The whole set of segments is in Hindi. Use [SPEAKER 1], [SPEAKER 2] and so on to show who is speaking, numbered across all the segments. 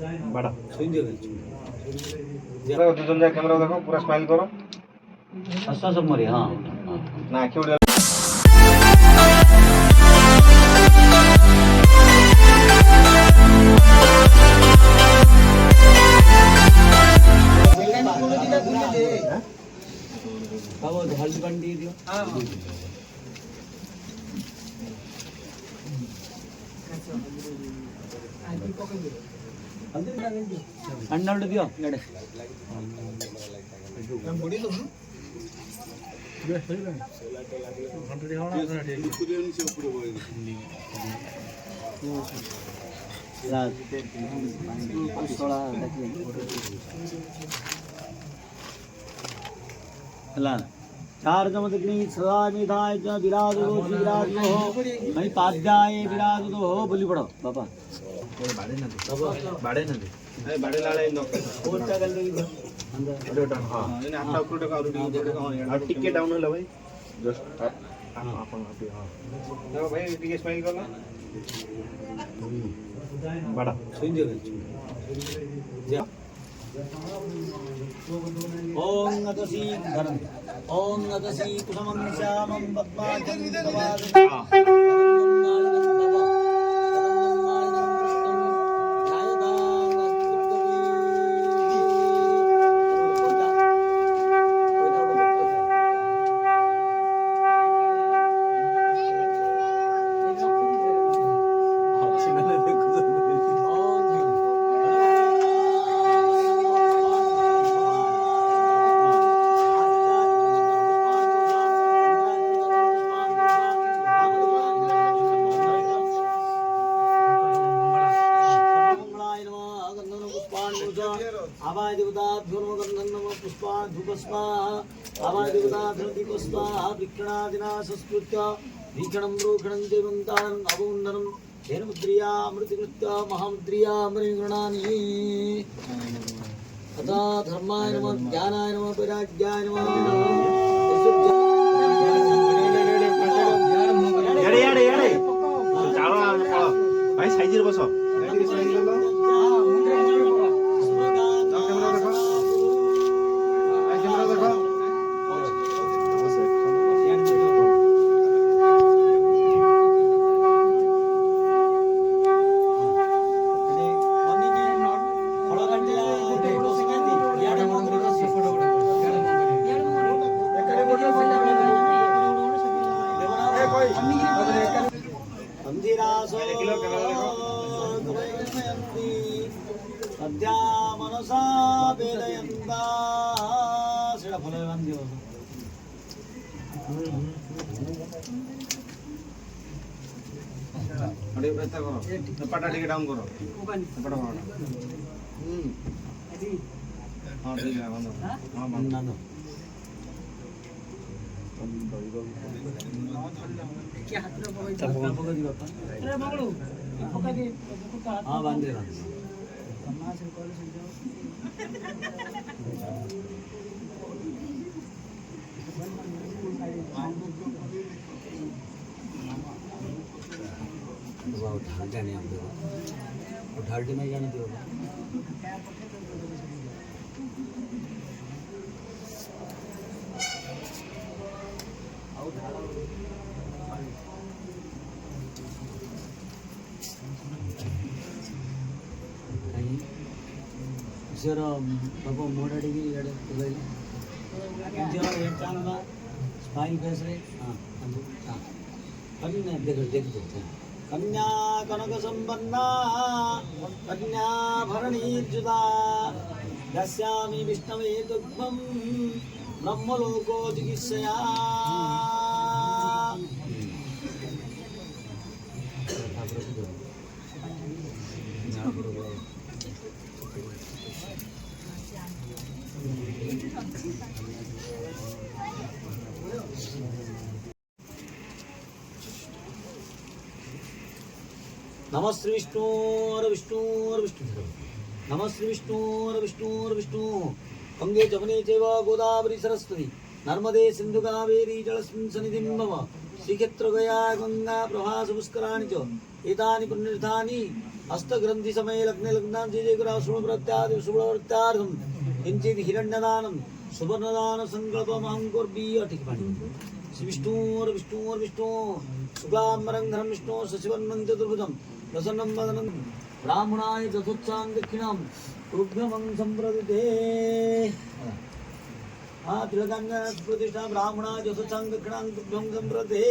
[SPEAKER 1] बड़ा
[SPEAKER 2] दुजन जाए कैमरा देखो पूरा स्माइल करो
[SPEAKER 1] अच्छा सब मरे हाँ
[SPEAKER 2] ना आँखें उड़
[SPEAKER 1] हल्दी बंडी दियो अन्नड दियो गड़े बड़ी तो बे सही है हंड्रेड होना रात चार चमत्ग्नि सदा मेधाय च विराजो विराजो नहीं पाद्याय विराजो हो बोली पड़ो बाबा बाड़े ना दे
[SPEAKER 2] बाड़े लाले नो
[SPEAKER 1] और क्या कर लेगी
[SPEAKER 2] अरे डाउन हां इने आपटा ऊपर का और टिके डाउन होला भाई जस्ट अपन आप हां देखो भाई टिके स्माइल कर लो बड़ा
[SPEAKER 1] सुन दे ओम नतसी धर्म ओम नतसी कुसुमं श्यामं पद्माजं भीषणं रोषणं देवन्तारं अवुन्दनं धेनुमुद्रिया मृतिकृत्य महामुद्रिया मणिगणानि तथा धर्माय नमः ज्ञानाय नमः वैराग्याय नमः
[SPEAKER 2] याडे चालो भाई साइज रे बसो सद्या मनसा वेदयन्ता सेटा फल बांधियो अरे ऐसा करो पटा टिके डाउन करो पटा मारो हां ठीक है बंद हां बंद ना दो क्या हाथ में पकड़ दियो अरे मंगलू पकड़ दे हां बांध दे ढाल जाने हम लोग ढाल में जाने दो सर बाबू मोड़ी स्माइल फेस रे हाँ अभी नहीं देख देख दो कन्या कनक संपन्ना कन्या भरणीर्जुता दस्यामि विष्णवे तुभ्यं ब्रह्मलोको चिकित्सया नमः श्री विष्णु और विष्णु और विष्णु नमः श्री विष्णु और विष्णु और विष्णु गंगे जमुने चैव गोदावरी सरस्वती नर्मदे सिंधु कावेरी जलस्मिन् सन्निधिं मम श्रीक्षेत्र गया गंगा प्रभास पुष्कराणि च एतानि पुण्यतीर्थानि हस्तग्रंथि समय लग्ने लग्नां जे ग्रह शुभप्रत्यादि शुभप्रत्यार्थम किंचित हिरण्यदानम सुवर्णदान संकल्पमहं कुर्वीय ठीक पाणी श्री विष्णु और विष्णु और विष्णु शुक्लांबरं धरं विष्णु शशिवर्णं चतुर्भुजं प्रसन्नं वदनं ब्राह्मणाय चतुर्थां दक्षिणां तुभ्यमं संप्रदते तिलकांगा प्रतिष्ठा ब्राह्मणाय चतुर्थां दक्षिणां तुभ्यं संप्रदते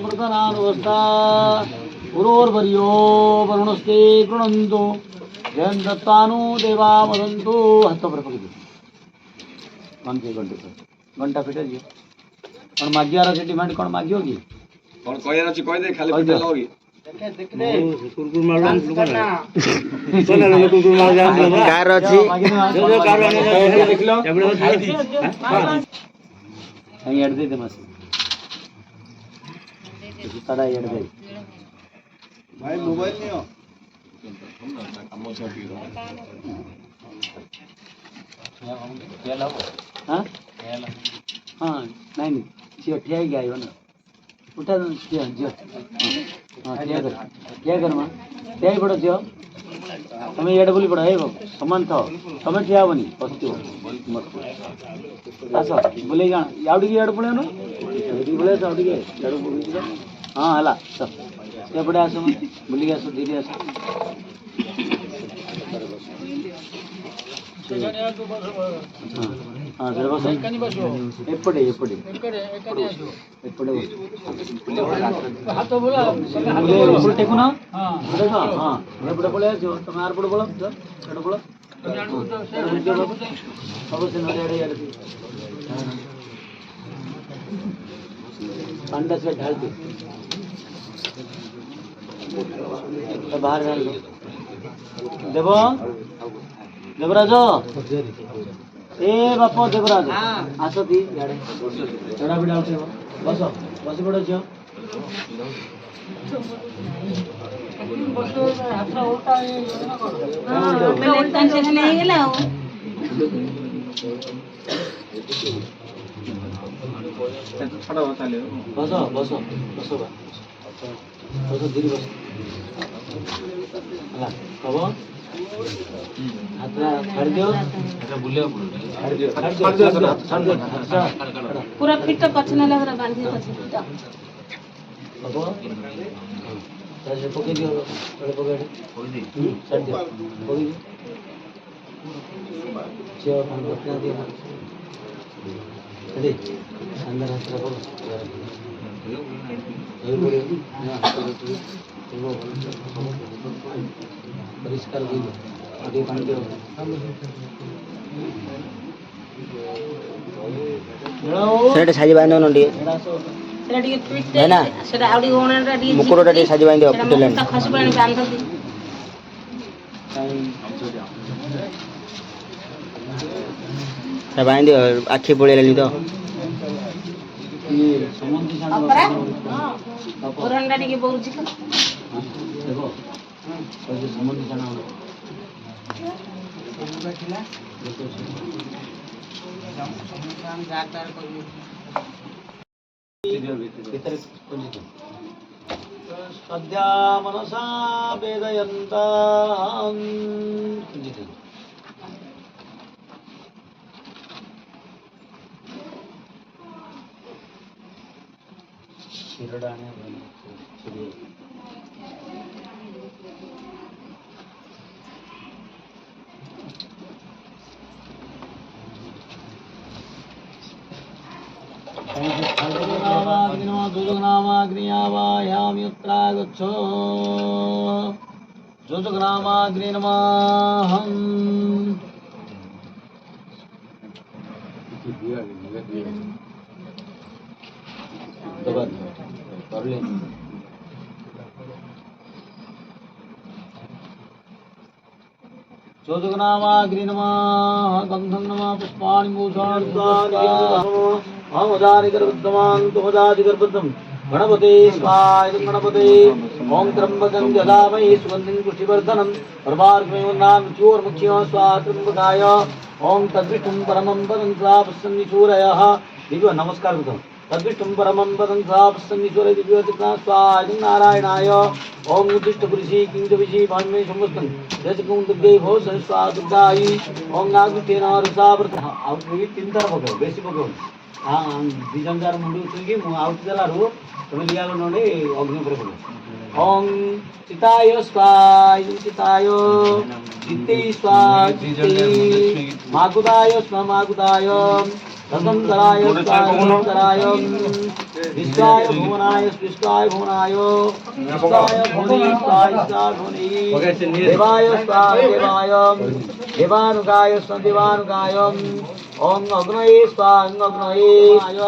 [SPEAKER 2] मृतनानुवस्था पुरोर्वर्यो वरुणस्ते गृणन्तु जयं दत्तानु देवा वदन्तु हाथ पर पकड़ घंटे घंटा फिटे दियो कौन मागियार अछि डिमांड कौन मागियो की
[SPEAKER 3] कौन कहयार अछि कह दे खाली फिटे लाओगी
[SPEAKER 1] कुरकुर मारलान कोना कुरकुर मार जान कार अछि जो कार देखलो खाई दी हम ऐड दे मस तड़ा ऐड दे भाई मोबाइल नहीं हो हाँ हाँ नहीं जियो ठिया गया ना उठा जियो जियो हाँ क्या कर माँ क्या पड़ो जियो तुम्हें एड बोली पड़ा है बाबू समान था तुम्हें ठिया बनी पस्ती हो मत आसो बोले जान यावड़ी की एड पड़े ना एडी बोले तो यावड़ी के एड बोली हाँ हला सब क्या पड़े आसो बोली आसो दीदी आसो हाँ सर बस एपड़े एपड़े एपड़े हाथ बोला बोले फुल टेको ना हां देखो हां एपड़े बोले जो तुम आर पड़ बोलो जो एपड़े बोलो सब से नरे एड़े यार अंडा से ढाल दे तो बाहर डाल दो देवो देवराज ए बापा देवराज आसो दी याडे चढ़ा बिड़ा उठे बस बस पड़ो जो हाथ उल्टा है पहले टेंशन नहीं गेला छोटा बता ले बस बस बस बस धीरे बस ହେଲା ହବ ହାତଟା ଛାଡ଼ିଦିଅ
[SPEAKER 4] पूरा फिट पछ ना लग रहा बांधी पछ फिट
[SPEAKER 1] ହବ ତାହେଲେ ପକେଇ ଦିଅ ତଳେ ପକେଇ ଛାଡ଼ିଦିଅ ପକେଇ ଦିଅ ଝିଅ କ'ଣ ଦକ୍ଷିଣା ଦିଅ ଛାଡ଼ି ସାନ୍ଦାର ହାତଟା ପକ ପରିଷ୍କାର ଦେଇଦିଅ ଆଉ ଟିକେ ପାଣି ଦିଅ
[SPEAKER 5] ସେଟା ସାଜି ବାନ୍ଧି ଦଉନ ଟିକେ
[SPEAKER 4] ସେଟା ଟିକେ ଫିଟ
[SPEAKER 5] ଭାଇନା,
[SPEAKER 4] ସେଟା ଆଉडी ଓଣାଟା ଟିକେ
[SPEAKER 5] ମୁକୁଟଟା ଟିକେ ସାଜି ବାନ୍ଧି ଦିଅ
[SPEAKER 4] ସେଟା
[SPEAKER 5] ଫୁଟିଲାଣି
[SPEAKER 4] ମୁକୁଟଟା ଖସି ପାଣି ବାନ୍ଧନ୍ତି
[SPEAKER 5] ସେଟା ବାନ୍ଧି ଦିଅ ଆଖି ପଳେଇଲାଣି ତ
[SPEAKER 1] ସମନ୍ତି
[SPEAKER 4] ଅପରା ଓରଣଟା ଟିକେ ବହୁଛି
[SPEAKER 1] ଦେଖ ସମନ୍ତି ଛାଣ सद्या मनसा वेदयन्ता जोजग्रामाग्नि नमः जोजग्रामाग्नि नमः गन्धं नमः पुष्पाणि भूषाणि गणपते स्वाय गणपते ओम त्र्यंबकं यदामहे सुगन्धिं पुष्टिवर्धनं परमार्गमेवन्नाम चोर्मुख्यो स्वात्रंबकाय ओम तद्विष्णुं परमं पदं स्वापस्सन्नि सूरयः दिव्य नमस्कार कृतं तद्विष्णुं परमं पदं स्वापस्सन्नि सूरय दिव्यचित्ता स्वाय नारायणाय ओम उद्दिष्टपुरुषी किंजविषी भान्मे समस्तं जजकुं दुर्गे भो संस्वा दुर्गाई ओम नागुतेन रसावर्त आउट तीन तरह पकड़ बेसी पकड़ दी जन जार मुंडी उठिकी मु आउट देलारू तुम लिया नोडे अग्नि पर पकड़ ओम चिताय स्वाय चिताय चित्ते स्वाय चित्ते मागुदाय स्व मागुदाय रतनतराय रतनतराय विश्वाय भुवनाय विश्वाय भुवनी स्वाय भुवनी देवाय स्वाय देवाय देवानुगाय स्व देवानुगाय ओम अग्नये स्वाय अग्नये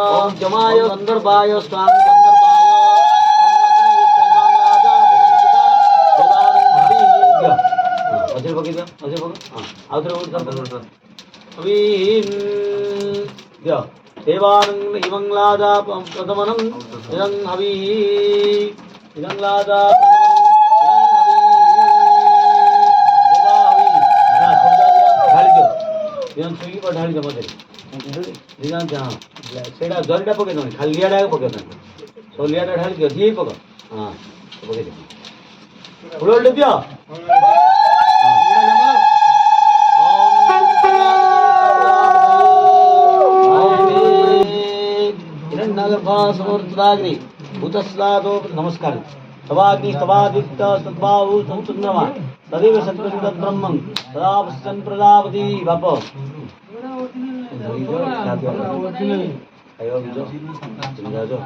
[SPEAKER 1] ओम जमाय गंधर्वाय स्वाय गंधर्वाय अजय बगी दे अजय बगी हां आउतरे उठ कर दिया देवानं इमंगलादा प्रथमनं इदं हवि इदंगलादा सुई पर ढाली दो मते निदान जा सेडा जरीटा पके दो खाली लियाडा पके दो सो लियाडा ढाली दियो जी पको हां पके दे उड़ोल दियो समूर्ताग्नि भूतस्लादो नमस्कार तवाग्नि तवादित्य तद्बाहु संचन्द्रमा तदेव सत्यं ब्रह्मं तदा पश्चन् प्रजापति बाप आयो जो चिंता जो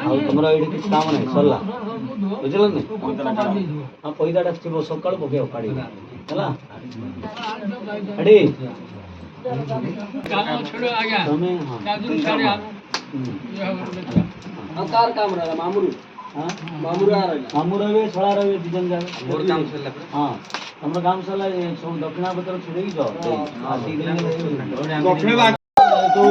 [SPEAKER 1] ଆଉ ତମର ଏଇଠି କିଛି କାମ ନାହିଁ ସରିଲା ବୁଝିଲ ନି ହଁ ପଇଦାଟା ଥିବ ସକାଳୁ ପକେଇବ କାଢି ହେଲା ଏଠି ତମେ कार काम रहा मामूर हां मामूर आ रहा मामूर रे छळा रे दिजन जा मोर काम सला हां हमर काम सला सब दक्षिणा पत्र छुड़े की जाओ हां दक्षिणा तो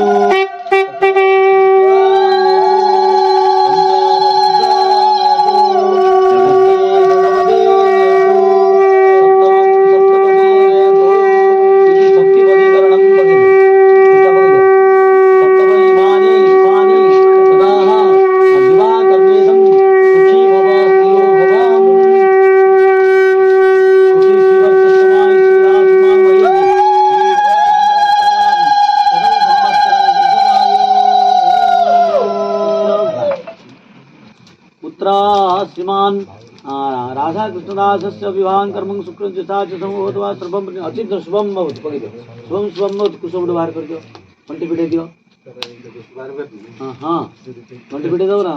[SPEAKER 1] श्रीमान राधा कृष्णदासस्य विवाहं कर्मं शुक्रं च सा च समूहत्वा सर्वं अचित शुभम भवतु पकड़ दो शुभम भवतु कुसुम बाहर कर दो घंटी पिटे दियो हाँ हाँ घंटी पिटे दो ना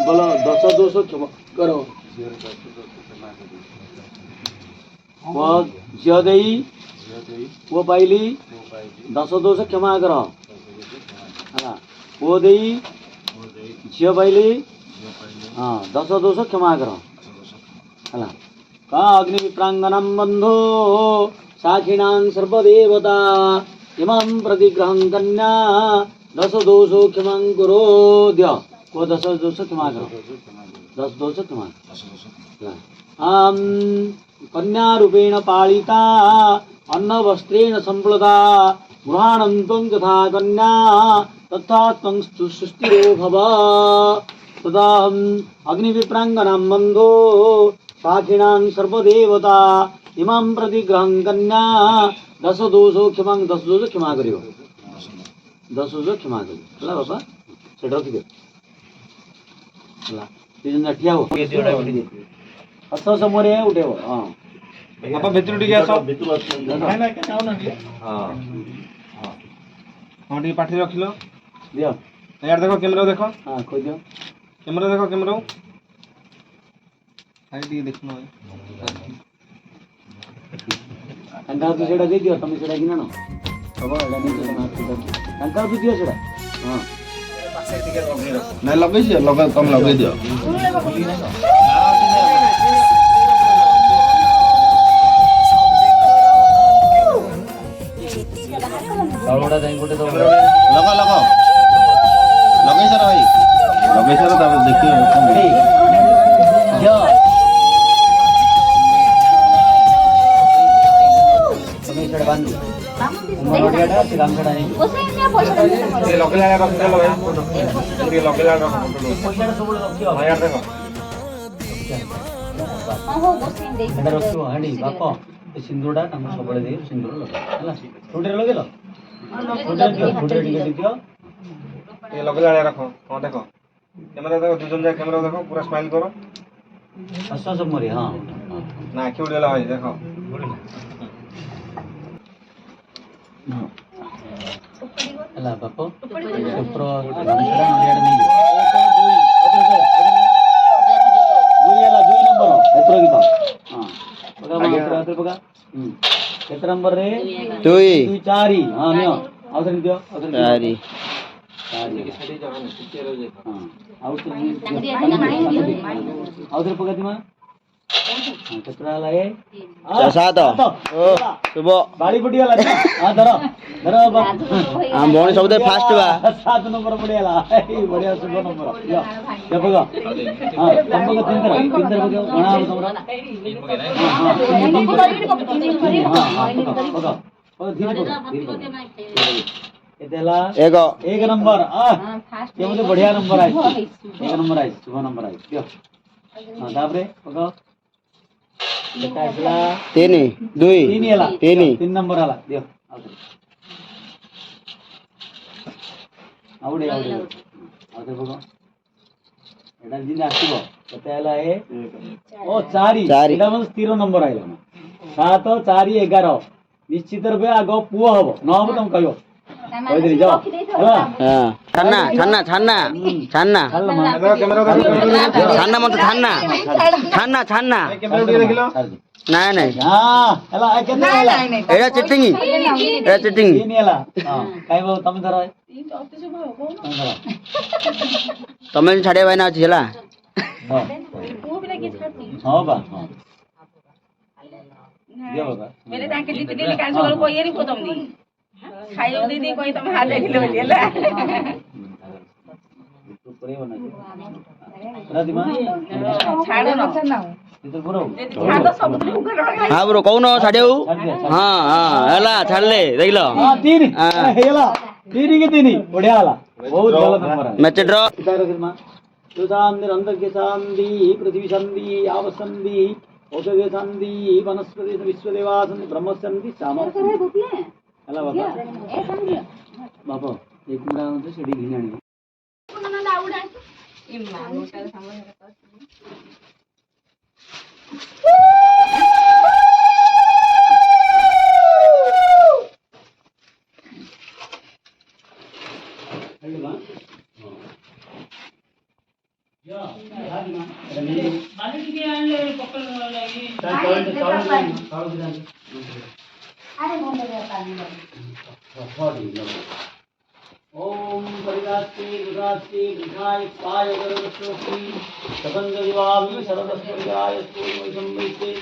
[SPEAKER 1] बोलो 10 क्षमा करो वो झियो देई वो पाइली 10 क्षमा करो है वो देई झियो पाइली हाँ 10 क्षमा करो है का अग्नि विप्रांगनम बंधो साखिणां सर्वदेवता इमं प्रतिग्रहं कन्या 10 क्षमां करो दियो वो 10 क्षमा करो 10 क्षमा आम कन्या रूपेण पालिता अन्न वस्त्रेण संप्लुता गृहाणं त्वं तथा कन्या तथा त्वं सुष्टिरो भव तदा अग्निविप्रांगनां बन्धो साखिणां सर्वदेवता इमं प्रतिग्रहं कन्या 10 क्षमां 10 क्षमा करियो 10 क्षमा करियो ହେଲା ବାପା ସେଟା ରଖିଦିଅ ହେଲା ତିନି ଠିଆ हो हस समोर उठेव हाँ
[SPEAKER 6] बापा भितर टिके आस हाँ टिके पाठी रखिलो
[SPEAKER 1] दियो
[SPEAKER 6] यार देखो कैमरा देखो
[SPEAKER 1] हाँ खोज दियो
[SPEAKER 6] कैमरा देखो कैमरा आइ टिके देखनो
[SPEAKER 1] टंका तू सेटा दे दियो तमे सेटा किना न अब एडा नहीं टंका तू दियो सेटा हाँ
[SPEAKER 6] ना लगे छी लगे कम लगे दियो
[SPEAKER 1] साउंडा जाई गोटे तो
[SPEAKER 6] लगा लगा लगे सर भाई लगे सर तब देखियो
[SPEAKER 1] जो तमे सेटा बांध मोरोडियाटा से काम करा नहीं
[SPEAKER 6] ये लगे लगा रख दे लगे ये लगे लगा रख
[SPEAKER 1] पैसा सब रखियो
[SPEAKER 6] हां यार देखो
[SPEAKER 1] एटा रखियो हाडी बापा ए सिंदूरडा तमे सबले दे सिंदूर लगा हला छोटे लगे लो छोटे टिके दियो
[SPEAKER 6] ये लगे लगा रखो हां देखो कैमरा देखो दुजन जा कैमरा देखो पूरा स्माइल करो
[SPEAKER 1] हस सब मरे हां
[SPEAKER 6] ना आँखी उड़ेला भाई देखो
[SPEAKER 1] हला बापा ऊपर गमछड़ा नडियाड नहीं दुई हला 2 नंबर ऊपर गीत हां बगा मात्र बगा केते नंबर रे 2 4 हां नियो आउथर दियो आउथर 4 हां आउथर पगा दिमा हां केतरा हला ए
[SPEAKER 5] 7 ओ शुभ
[SPEAKER 1] बाड़ी पटी हला हां धरो बा
[SPEAKER 5] हम बोणी सब दे फास्ट बा
[SPEAKER 1] 7 नंबर पड़ी हला बढ़िया शुभ नंबर यो ये बगा हां तंबगा तिंदर बगा गणा तमरा एक नंबर ये मुझे बढ़िया नंबर आई एक नंबर आई शुभ नंबर आई दियो हां तापरे पका बेटा इसला
[SPEAKER 5] 3 2
[SPEAKER 1] 3 नंबर आला दियो आवडे आवडे बघा एटा जिन आसीबो केते हला ए ओ 4 एटा मन स्थिर नंबर आइला 7 4 11 निश्चित रूपे आगो पुओ हबो न हबो तुम कहियो कहि दे जाओ हला
[SPEAKER 5] हां छन्ना छन्ना छन्ना छन्ना
[SPEAKER 6] कैमरा देखो
[SPEAKER 5] छन्ना मत छन्ना छन्ना छन्ना
[SPEAKER 6] कैमरा उड़े देखिलो
[SPEAKER 5] नहीं नहीं
[SPEAKER 1] हां हला केते हला
[SPEAKER 5] एटा चिटिंग एटा चिटिंग
[SPEAKER 1] ये नहीं हला हां काय बो तुम धरा
[SPEAKER 5] तमे छाड़े भाई ना अछि हला
[SPEAKER 1] हां बा हां दियो बाबा
[SPEAKER 4] मेरे ताके दीदी दीदी काल सगळ कोई री पोतम दी खायो दीदी कोई तुम हाथ देखिलो जेला
[SPEAKER 1] ऊपर ही बना राधिमा
[SPEAKER 4] छाड़ो न
[SPEAKER 1] इधर बरो
[SPEAKER 4] छाड़ो सब उगड़
[SPEAKER 5] हां ब्रो कौन छाड़ेउ हां हां हला छाड़ले देखलो
[SPEAKER 1] हां 3 हेला 3 के 3 बढ़िया हला बहुत गलत नंबर है
[SPEAKER 5] मैच ड्रॉ
[SPEAKER 1] इधर किरमा तुजाम निरंतर के संधि पृथ्वी संधि आव संधि औषधि संधि वनस्पति विश्वदेवा संधि ब्रह्म संधि साम हला बाबा बाबा एक कुंडा होतं शेडी घेऊन आणि ओम परिदास्ते दुरास्ते विघ्नाय पाय गरुडस्योस्ति सबंध विवाह शरदस्पर्याय स्तोम संवैते